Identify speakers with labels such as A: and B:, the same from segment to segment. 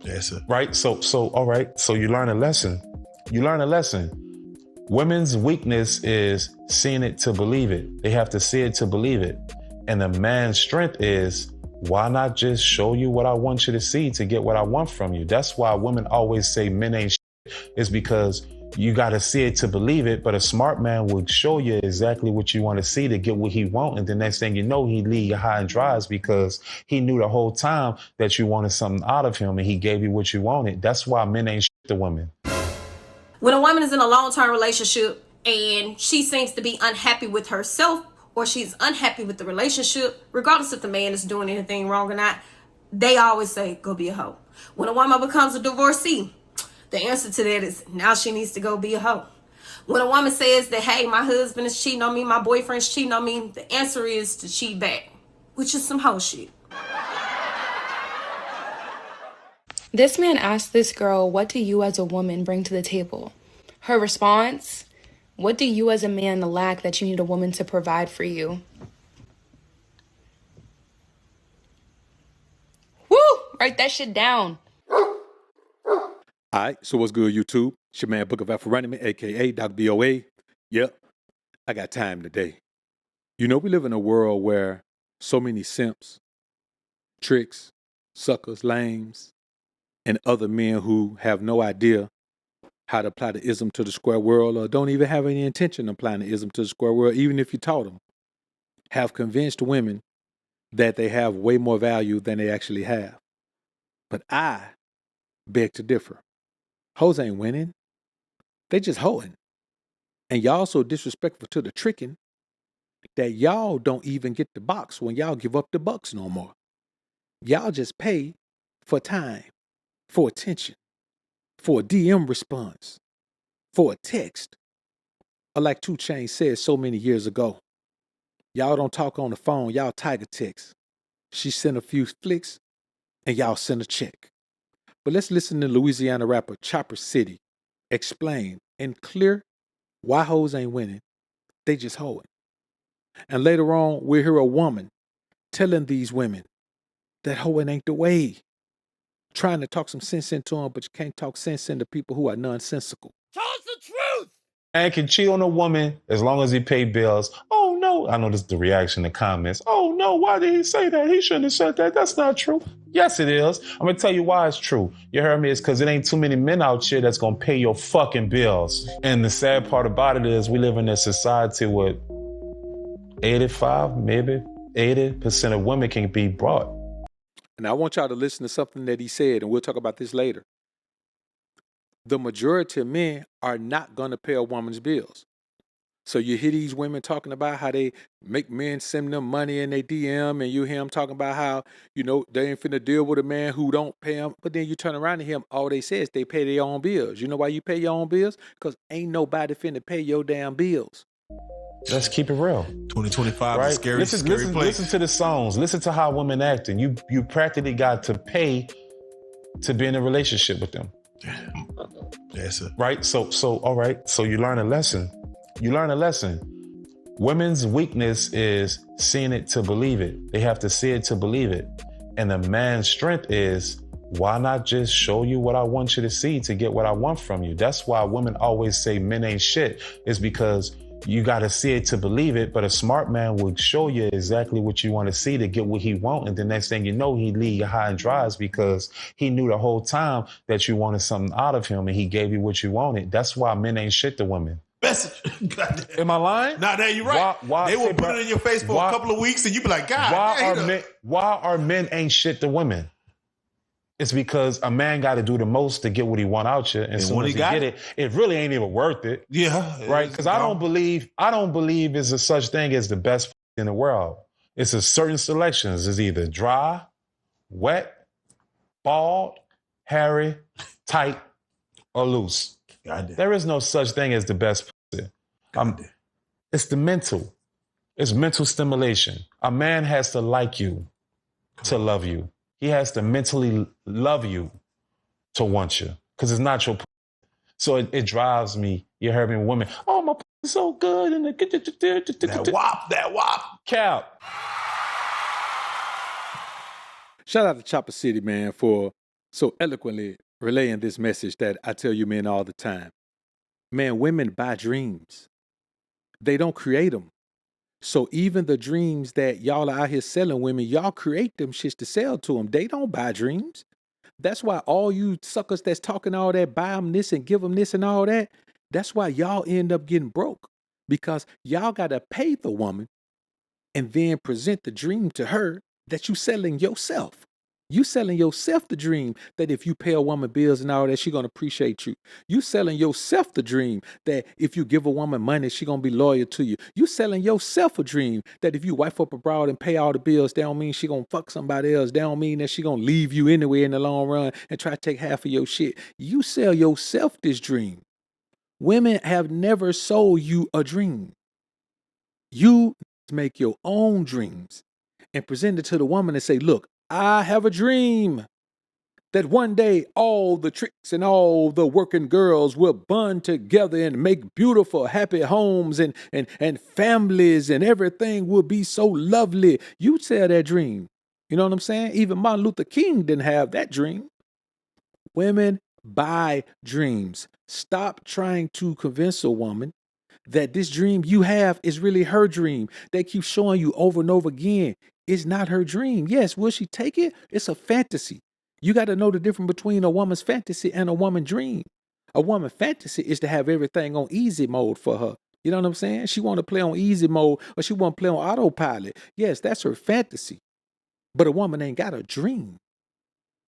A: That's it.
B: Right? All right. So you learn a lesson. You learn a lesson. Women's weakness is seeing it to believe it. They have to see it to believe it. And a man's strength is, why not just show you what I want you to see to get what I want from you? That's why women always say men ain't shit, is because you got to see it to believe it. But a smart man will show you exactly what you want to see to get what he want. And the next thing you know, he leave you high and dry because he knew the whole time that you wanted something out of him and he gave you what you wanted. That's why men ain't shit to women.
C: When a woman is in a long-term relationship and she seems to be unhappy with herself or she's unhappy with the relationship, regardless if the man is doing anything wrong or not, they always say, go be a hoe. When a woman becomes a divorcee, the answer to that is now she needs to go be a hoe. When a woman says that, hey, my husband is cheating on me, my boyfriend's cheating on me, the answer is to cheat back, which is some hoe shit.
D: This man asked this girl, what do you as a woman bring to the table? Her response, what do you as a man lack that you need a woman to provide for you? Woo! Write that shit down.
E: All right, so what's good, YouTube? It's your man, Book of AlphaRonomy, a.k.a. Dr. BOA. Yep, I got time today. You know, we live in a world where so many simps, tricks, suckers, lames, and other men who have no idea how to apply the ism to the square world or don't even have any intention of applying the ism to the square world, even if you taught them, have convinced women that they have way more value than they actually have. But I beg to differ. Hoes ain't winning. They just hoeing. And y'all so disrespectful to the tricking that y'all don't even get the box when y'all give up the bucks no more. Y'all just pay for time, for attention, for a DM response, for a text. Or like 2 Chainz said so many years ago, y'all don't talk on the phone, y'all tiger text. She sent a few flicks and y'all send a check. But let's listen to Louisiana rapper Chopper City explain in clear why hoes ain't winning. They just hoeing. And later on, we'll hear a woman telling these women that hoeing ain't the way. Trying to talk some sense into them, but you can't talk sense into people who are nonsensical.
A: Tell us the truth.
B: Man can cheat on a woman as long as he pay bills. Oh, no. I know this is the reaction in the comments. Oh, no. Why did he say that? He shouldn't have said that. That's not true. Yes, it is. I'm going to tell you why it's true. You heard me? It's because it ain't too many men out here that's going to pay your fucking bills. And the sad part about it is we live in a society where 85, maybe 80% of women can be brought.
E: And I want y'all to listen to something that he said, and we'll talk about this later. The majority of men are not going to pay a woman's bills. So you hear these women talking about how they make men send them money in their DM, and you hear them talking about how, you know, they ain't finna deal with a man who don't pay them. But then you turn around and hear them, all they say is they pay their own bills. You know why you pay your own bills? Because ain't nobody finna pay your damn bills.
B: Let's keep it real.
A: 2025 is a scary,
B: listen
A: place.
B: Listen to the songs. Listen to how women acting. You practically got to pay to be in a relationship with them.
A: That's it.
B: Right? So all right. So you learn a lesson. You learn a lesson. Women's weakness is seeing it to believe it. They have to see it to believe it. And a man's strength is, why not just show you what I want you to see to get what I want from you? That's why women always say men ain't shit. It's because you got to see it to believe it. But a smart man will show you exactly what you want to see to get what he want. And the next thing you know, he leave you high and dry because he knew the whole time that you wanted something out of him and he gave you what you wanted. That's why men ain't shit to women.
A: Message.
B: Am I lying?
A: Nah, you're right.
B: Why
A: they will put it in your face for a couple of weeks and you be like, God,
B: why are men ain't shit to women? It's because a man got to do the most to get what he want out you, and soon as he get it, it really ain't even worth it.
A: Yeah,
B: right. Because I don't believe there's a such thing as the best in the world. It's a certain selections. It's either dry, wet, bald, hairy, tight, or loose. There is no such thing as the best. It's the mental. It's mental stimulation. A man has to like you to love you. He has to mentally love you to want you because it's not your. So it drives me. You heard me, women. Oh, my is so good. And
A: that wop.
B: Cap.
E: Shout out to Chopper City, man, for so eloquently relaying this message that I tell you men all the time. Man, women buy dreams. They don't create them. So even the dreams that y'all are out here selling women, y'all create them shits to sell to them. They don't buy dreams. That's why all you suckers that's talking all that, buy them this and give them this and all that, that's why y'all end up getting broke. Because y'all got to pay the woman and then present the dream to her that you selling yourself. You selling yourself the dream that if you pay a woman bills and all that, she gonna appreciate you. You selling yourself the dream that if you give a woman money, she gonna be loyal to you. You selling yourself a dream that if you wife up abroad and pay all the bills, that don't mean she gonna fuck somebody else. That don't mean that she gonna leave you anyway in the long run and try to take half of your shit. You sell yourself this dream. Women have never sold you a dream. You make your own dreams and present it to the woman and say, look, I have a dream that one day all the tricks and all the working girls will bond together and make beautiful, happy homes and families, and everything will be so lovely. You tell that dream. You know what I'm saying? Even Martin Luther King didn't have that dream. Women buy dreams. Stop trying to convince a woman that this dream you have is really her dream. They keep showing you over and over again. It's not her dream. Yes, will she take it? It's a fantasy. You got to know the difference between a woman's fantasy and a woman's dream. A woman's fantasy is to have everything on easy mode for her. You know what I'm saying? She want to play on easy mode or she want to play on autopilot. Yes, that's her fantasy. But a woman ain't got a dream.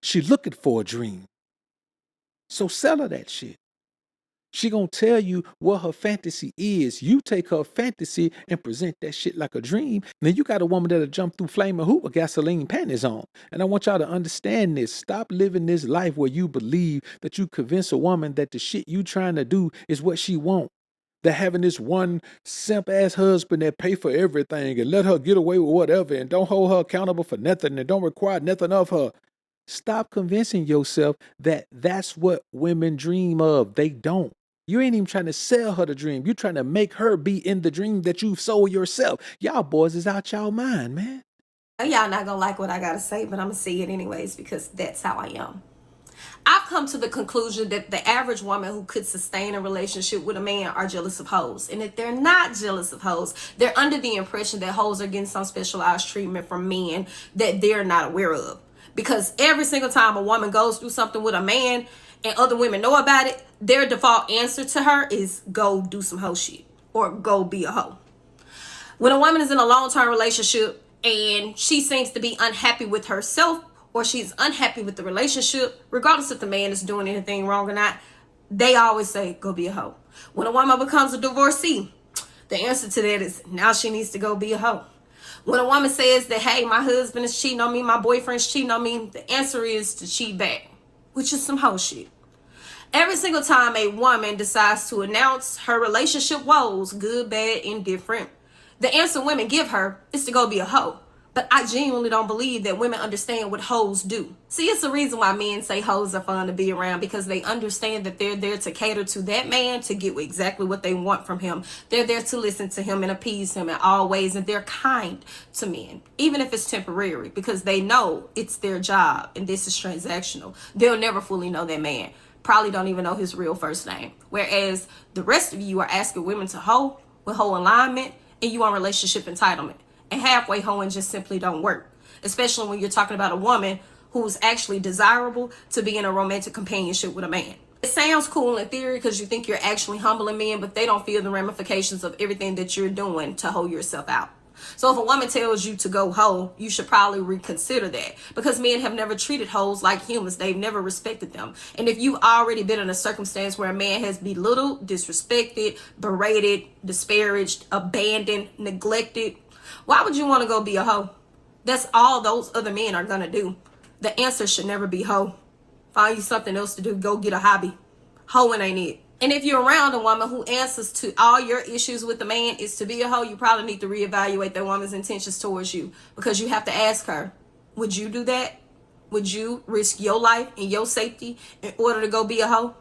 E: She looking for a dream. So sell her that shit. She gonna tell you what her fantasy is. You take her fantasy and present that shit like a dream. Then you got a woman that'll jump through flame and hoop with gasoline panties on. And I want y'all to understand this. Stop living this life where you believe that you convince a woman that the shit you trying to do is what she want. That having this one simp-ass husband that pay for everything and let her get away with whatever and don't hold her accountable for nothing and don't require nothing of her. Stop convincing yourself that that's what women dream of. They don't. You ain't even trying to sell her the dream. You're trying to make her be in the dream that you've sold yourself. Y'all boys is out y'all mind, man.
C: Y'all not gonna like what I gotta say, but I'm gonna say it anyways because that's how I am. I've come to the conclusion that the average woman who could sustain a relationship with a man are jealous of hoes. And if they're not jealous of hoes, they're under the impression that hoes are getting some specialized treatment from men that they're not aware of. Because every single time a woman goes through something with a man and other women know about it, their default answer to her is go do some hoe shit or go be a hoe. When a woman is in a long-term relationship and she seems to be unhappy with herself or she's unhappy with the relationship, regardless if the man is doing anything wrong or not, they always say, go be a hoe. When a woman becomes a divorcee, the answer to that is now she needs to go be a hoe. When a woman says that, hey, my husband is cheating on me, my boyfriend's cheating on me, the answer is to cheat back, which is some hoe shit. Every single time a woman decides to announce her relationship woes, good, bad, indifferent, the answer women give her is to go be a hoe. But I genuinely don't believe that women understand what hoes do. See, it's the reason why men say hoes are fun to be around, because they understand that they're there to cater to that man to get exactly what they want from him. They're there to listen to him and appease him in all ways, and they're kind to men, even if it's temporary, because they know it's their job and this is transactional. They'll never fully know that man. Probably don't even know his real first name. Whereas the rest of you are asking women to hoe with hoe alignment, and you on relationship entitlement. And halfway hoeing just simply don't work, especially when you're talking about a woman who's actually desirable to be in a romantic companionship with a man. It sounds cool in theory because you think you're actually humbling men, but they don't feel the ramifications of everything that you're doing to hoe yourself out. So if a woman tells you to go hoe, you should probably reconsider that, because men have never treated hoes like humans. They've never respected them. And if you've already been in a circumstance where a man has belittled, disrespected, berated, disparaged, abandoned, neglected, why would you want to go be a hoe? That's all those other men are going to do. The answer should never be hoe. Find you something else to do. Go get a hobby. Hoeing ain't it. And if you're around a woman who answers to all your issues with the man is to be a hoe, you probably need to reevaluate that woman's intentions towards you, because you have to ask her, would you do that? Would you risk your life and your safety in order to go be a hoe?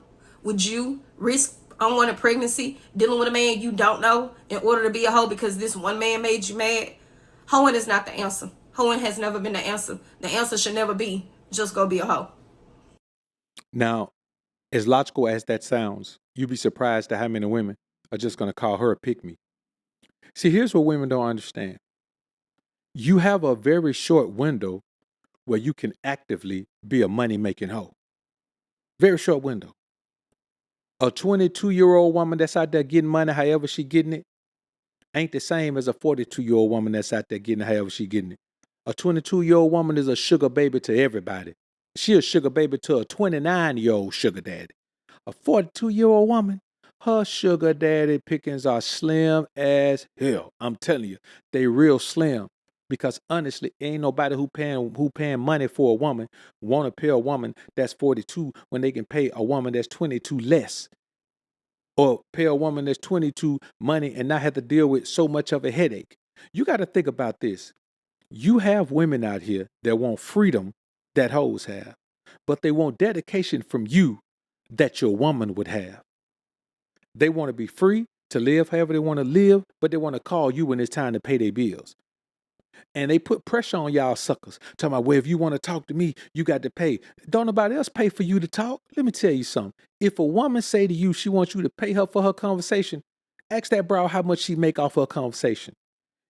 C: Would you risk unwanted pregnancy, dealing with a man you don't know in order to be a hoe because this one man made you mad? Hoeing is not the answer. Hoeing has never been the answer. The answer should never be just go be a hoe.
E: Now, as logical as that sounds, you'd be surprised at how many women are just going to call her a pick-me. See, here's what women don't understand. You have a very short window where you can actively be a money-making hoe. Very short window. A 22-year-old woman that's out there getting money however she getting it ain't the same as a 42-year-old woman that's out there getting it however she getting it. A 22-year-old woman is a sugar baby to everybody. She a sugar baby to a 29-year-old sugar daddy. A 42-year-old woman, her sugar daddy pickings are slim as hell. I'm telling you, they real slim. Because honestly, ain't nobody who paying money for a woman want to pay a woman that's 42 when they can pay a woman that's 22 less. Or pay a woman that's 22 money and not have to deal with so much of a headache. You got to think about this. You have women out here that want freedom that hoes have, but they want dedication from you that your woman would have. They want to be free to live however they want to live, but they want to call you when it's time to pay their bills. And they put pressure on y'all suckers. Talking about, well, if you want to talk to me, you got to pay. Don't nobody else pay for you to talk. Let me tell you something. If a woman say to you, she wants you to pay her for her conversation, ask that broad how much she make off her conversation.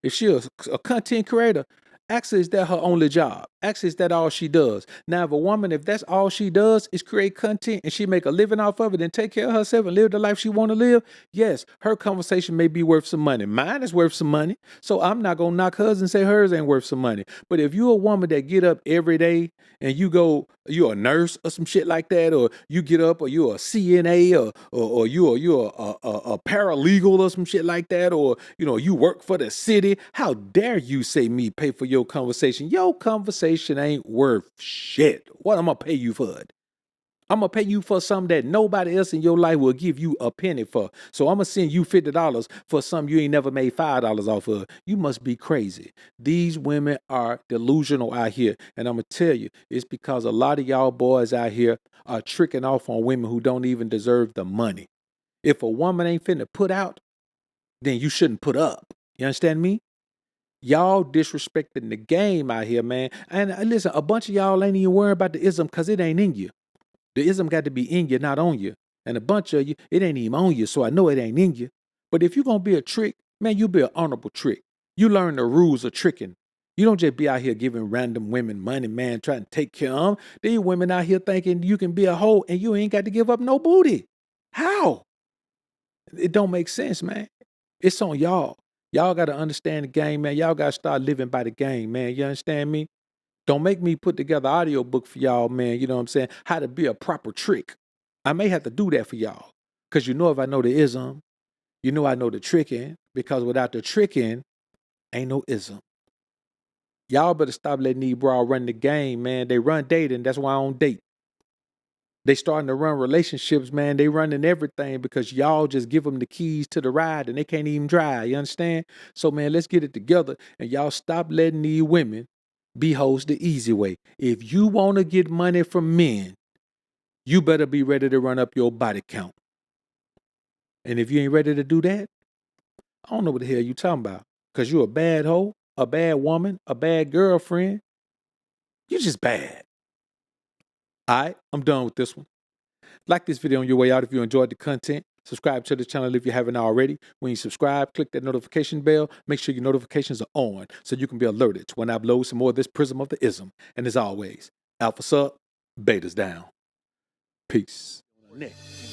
E: If she's a content creator, ask her, is that her only job? Ask her, is that all she does? Now, if a woman, if that's all she does is create content and she make a living off of it and take care of herself and live the life she want to live, yes, her conversation may be worth some money. Mine is worth some money. So I'm not going to knock hers and say hers ain't worth some money. But if you're a woman that get up every day and you're a nurse or some shit like that, or you get up or you're a CNA or you're a paralegal or some shit like that, or, you work for the city, how dare you say me pay for your conversation? Your conversation ain't worth shit. What I'm going to pay you for it? I'm going to pay you for something that nobody else in your life will give you a penny for. So I'm going to send you $50 for something you ain't never made $5 off of. You must be crazy. These women are delusional out here. And I'm going to tell you, it's because a lot of y'all boys out here are tricking off on women who don't even deserve the money. If a woman ain't finna put out, then you shouldn't put up. You understand me? Y'all disrespecting the game out here, man. And listen, a bunch of y'all ain't even worried about the ism because it ain't in you. The ism got to be in you, not on you. And a bunch of you, it ain't even on you, so I know it ain't in you. But if you're going to be a trick, man, you be an honorable trick. You learn the rules of tricking. You don't just be out here giving random women money, man, trying to take care of them. These women out here thinking you can be a hoe and you ain't got to give up no booty. How? It don't make sense, man. It's on y'all. Y'all got to understand the game, man. Y'all got to start living by the game, man. You understand me? Don't make me put together an audio book for y'all, man. You know what I'm saying? How to be a proper trick. I may have to do that for y'all. Because if I know the ism, I know the tricking. Because without the tricking, ain't no ism. Y'all better stop letting these bras run the game, man. They run dating. That's why I don't date. They starting to run relationships, man. They running everything because y'all just give them the keys to the ride and they can't even drive. You understand? So, man, let's get it together and y'all stop letting these women be hoes the easy way. If you want to get money from men, you better be ready to run up your body count. And if you ain't ready to do that, I don't know what the hell you talking about. Because you're a bad hoe, a bad woman, a bad girlfriend. You just bad. All right, I'm done with this one. Like this video on your way out if you enjoyed the content. Subscribe to the channel if you haven't already. When you subscribe, click that notification bell. Make sure your notifications are on so you can be alerted to when I upload some more of this Prism of the Ism. And as always, Alpha's up, Beta's down. Peace. Next.